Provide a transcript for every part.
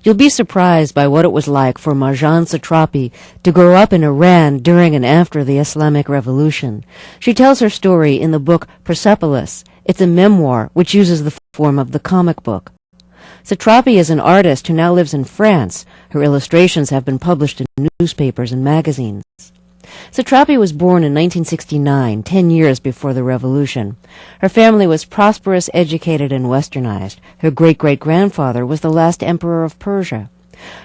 You'll be surprised by what it was like for Marjane Satrapi to grow up in Iran during and after the Islamic Revolution. She tells her story in the book Persepolis. It's a memoir which uses the form of the comic book. Satrapi is an artist who now lives in France. Her illustrations have been published in newspapers and magazines. Satrapi was born in 1969, 10 years before the revolution. Her family was prosperous, educated, and westernized. Her great-great-grandfather was the last emperor of Persia.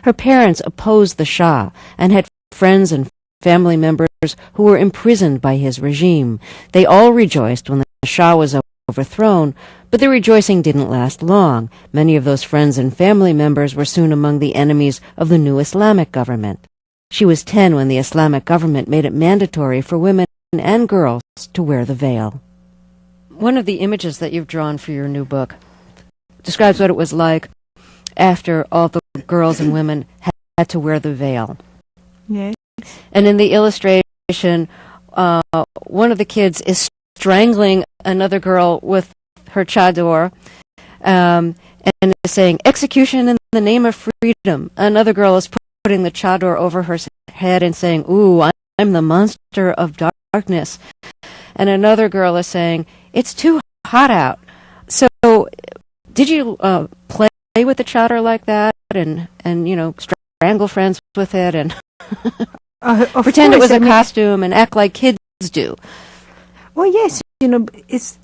Her parents opposed the Shah and had friends and family members who were imprisoned by his regime. They all rejoiced when the Shah was overthrown, but the rejoicing didn't last long. Many of those friends and family members were soon among the enemies of the new Islamic government. She was 10 when the Islamic government made it mandatory for women and girls to wear the veil. One of the images that you've drawn for your new book describes what it was like after all the girls and women had to wear the veil. Yes. And in the illustration, one of the kids is strangling another girl with her chador and is saying, "Execution in the name of freedom." Another girl is putting the chador over her head and saying, "Ooh, I'm the monster of darkness." And another girl is saying, "It's too hot out." So did you play with the chador like that and strangle friends with it and pretend it was a costume and act like kids do? Well, yes, it's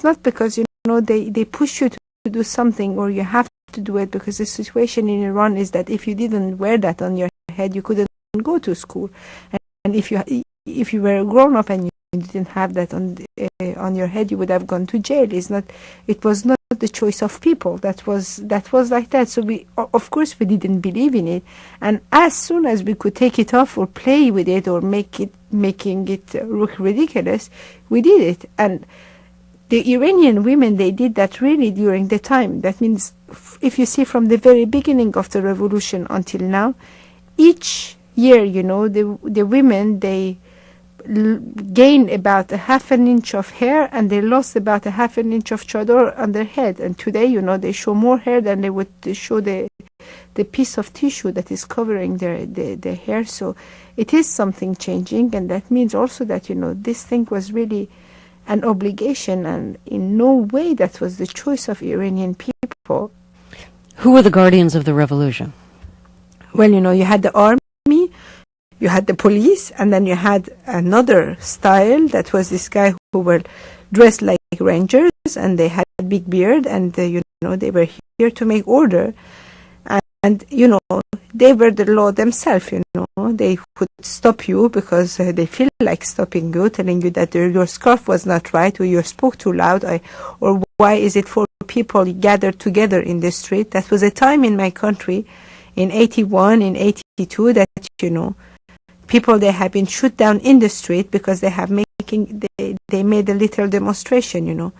not because they push you to do something or you have to do it, because the situation in Iran is that if you didn't wear that on your head, you couldn't go to school, and if you were a grown up and you didn't have that on your head, you would have gone to jail. It was not the choice of people. That was like that. So of course we didn't believe in it, and as soon as we could take it off or play with it or making it look ridiculous, we did it. And the Iranian women, they did that really during the time. That means if you see from the very beginning of the revolution until now, each year, the women, they gain about a half an inch of hair and they lost about a half an inch of chador on their head. And today, they show more hair than they would show the piece of tissue that is covering their hair. So it is something changing, and that means also that, this thing was really an obligation, and in no way that was the choice of Iranian people. Who were the guardians of the revolution? Well, you had the army, you had the police, and then you had another style that was this guy who were dressed like rangers, and they had a big beard, and they were here to make order. And they were the law themselves. They could stop you because they feel like stopping you, telling you that your scarf was not right, or you spoke too loud, or why is it for people gathered together in the street. That was a time in my country, in 81, in 82, that people, they have been shot down in the street because they made a little demonstration.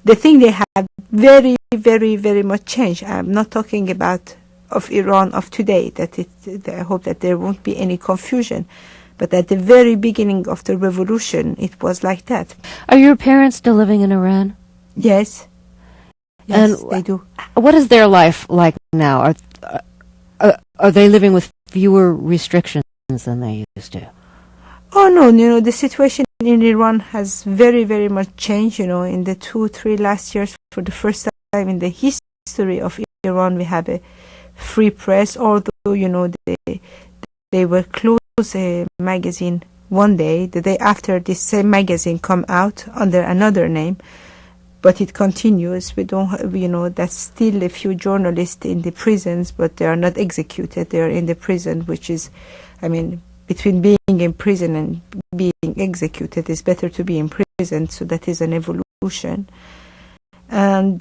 The thing, they have very, very, very much changed. I'm not talking about of Iran of today. I hope that there won't be any confusion. But at the very beginning of the revolution, it was like that. Are your parents still living in Iran? Yes. Yes, and they do. What is their life like now? Are they living with fewer restrictions than they used to? Oh, no, the situation in Iran has very, very much changed, in the 2-3 last years. For the first time in the history of Iran, we have a free press, although, they were closed a magazine one day, the day after this same magazine come out under another name, but it continues. We don't, that's still a few journalists in the prisons, but they are not executed. They are in the prison, which is, between being in prison and being executed, it's better to be in prison, so that is an evolution. And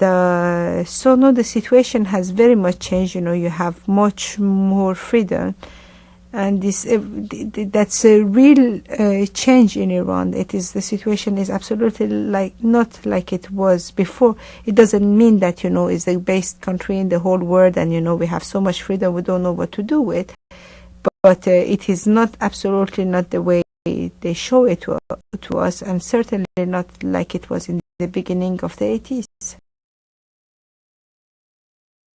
so no, the situation has very much changed. You have much more freedom, and that's a real change in Iran. The situation is absolutely not like it was before. It doesn't mean that it's the best country in the whole world, and we have so much freedom we don't know what to do with. But it is not absolutely not the way they show it to us, and certainly not like it was in the beginning of the 80s.